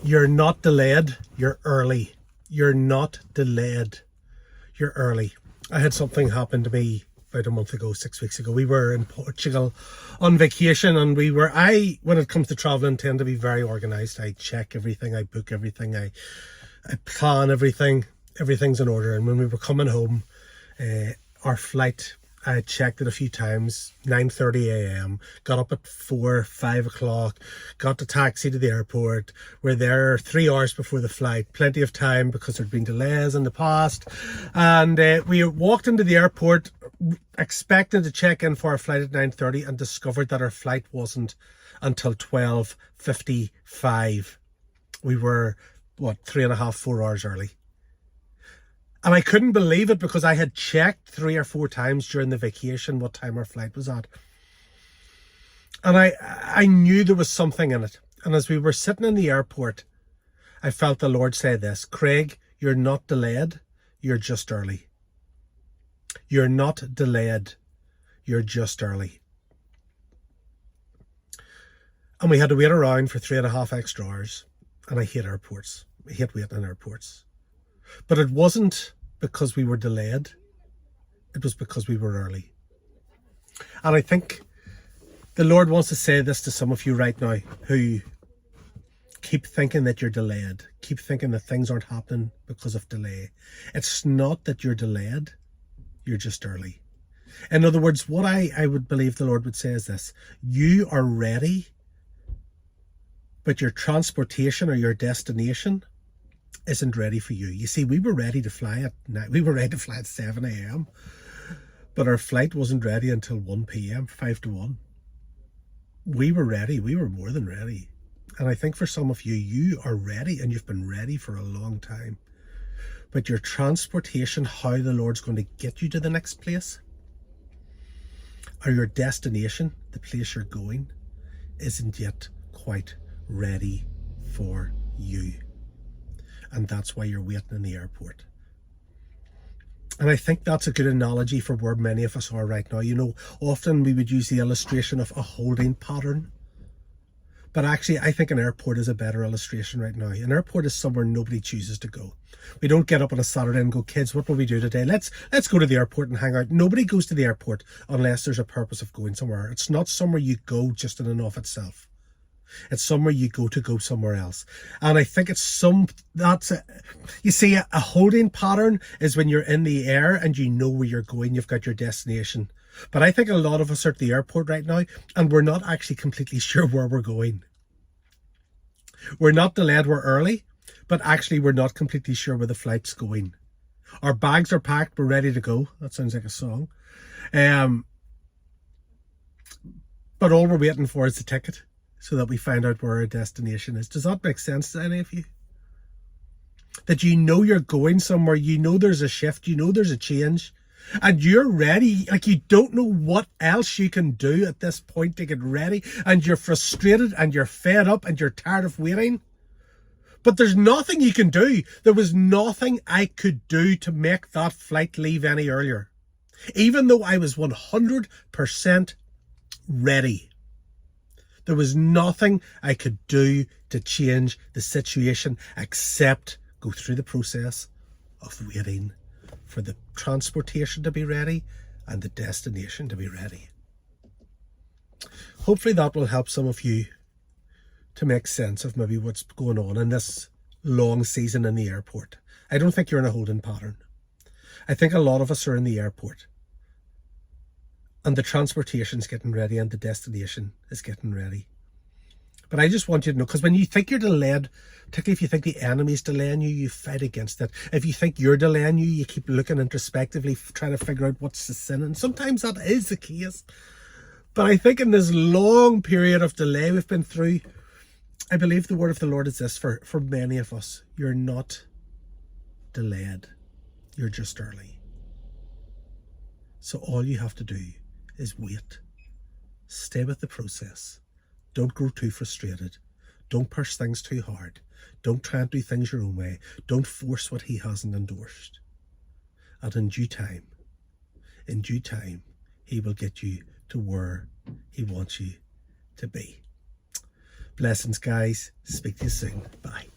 You're not delayed, you're early. You're not delayed, you're early. I had something happen to me about a month ago, 6 weeks ago. We were in Portugal on vacation, and when it comes to traveling, tend to be very organised. I check everything, I book everything, I plan everything. Everything's in order. And when we were coming home, our flight, I had checked it a few times, 9:30 a.m, got up at 5 o'clock, got the taxi to the airport. We're there 3 hours before the flight, plenty of time because there'd been delays in the past. And we walked into the airport expecting to check in for our flight at 9:30 and discovered that our flight wasn't until 12:55. We were, 3.5, 4 hours early. And I couldn't believe it because I had checked 3 or 4 times during the vacation what time our flight was at. And I knew there was something in it. And as we were sitting in the airport, I felt the Lord say this: Craig, you're not delayed, you're just early. You're not delayed, you're just early. And we had to wait around for 3.5 extra hours. And I hate airports. I hate waiting in airports. But it wasn't because we were delayed. It was because we were early. And I think the Lord wants to say this to some of you right now who keep thinking that you're delayed, keep thinking that things aren't happening because of delay. It's not that you're delayed, you're just early. In other words, what I would believe the Lord would say is this: you are ready, but your transportation or your destination isn't ready for you. You see, we were ready to fly at 7 a.m, but our flight wasn't ready until 1 p.m, 5 to 1. We were ready. We were more than ready. And I think for some of you, you are ready, and you've been ready for a long time. But your transportation, how the Lord's going to get you to the next place, or your destination, the place you're going, isn't yet quite ready for you. And that's why you're waiting in the airport. And I think that's a good analogy for where many of us are right now. You know, often we would use the illustration of a holding pattern. But actually, I think an airport is a better illustration right now. An airport is somewhere nobody chooses to go. We don't get up on a Saturday and go, kids, what will we do today? Let's go to the airport and hang out. Nobody goes to the airport unless there's a purpose of going somewhere. It's not somewhere you go just in and of itself. It's somewhere you go somewhere else. And I think you see, a holding pattern is when you're in the air and you know where you're going, you've got your destination. But I think a lot of us are at the airport right now and we're not actually completely sure where we're going. We're not delayed, we're early, but actually we're not completely sure where the flight's going. Our bags are packed, we're ready to go. That sounds like a song. But all we're waiting for is the ticket, so that we find out where our destination is. Does that make sense to any of you? That you know you're going somewhere, you know there's a shift, you know there's a change, and you're ready. Like, you don't know what else you can do at this point to get ready, and you're frustrated and you're fed up and you're tired of waiting. But there's nothing you can do. There was nothing I could do to make that flight leave any earlier. Even though I was 100% ready. There was nothing I could do to change the situation except go through the process of waiting for the transportation to be ready and the destination to be ready. Hopefully that will help some of you to make sense of maybe what's going on in this long season in the airport. I don't think you're in a holding pattern. I think a lot of us are in the airport, and the transportation's getting ready and the destination is getting ready. But I just want you to know, because when you think you're delayed, particularly if you think the enemy's delaying you, you fight against it. If you think you're delaying you, you keep looking introspectively, trying to figure out what's the sin. And sometimes that is the case. But I think in this long period of delay we've been through, I believe the word of the Lord is this for many of us: you're not delayed, you're just early. So all you have to do is wait. Stay with the process. Don't grow too frustrated. Don't push things too hard. Don't try and do things your own way. Don't force what he hasn't endorsed. And in due time, he will get you to where he wants you to be. Blessings, guys. Speak to you soon. Bye.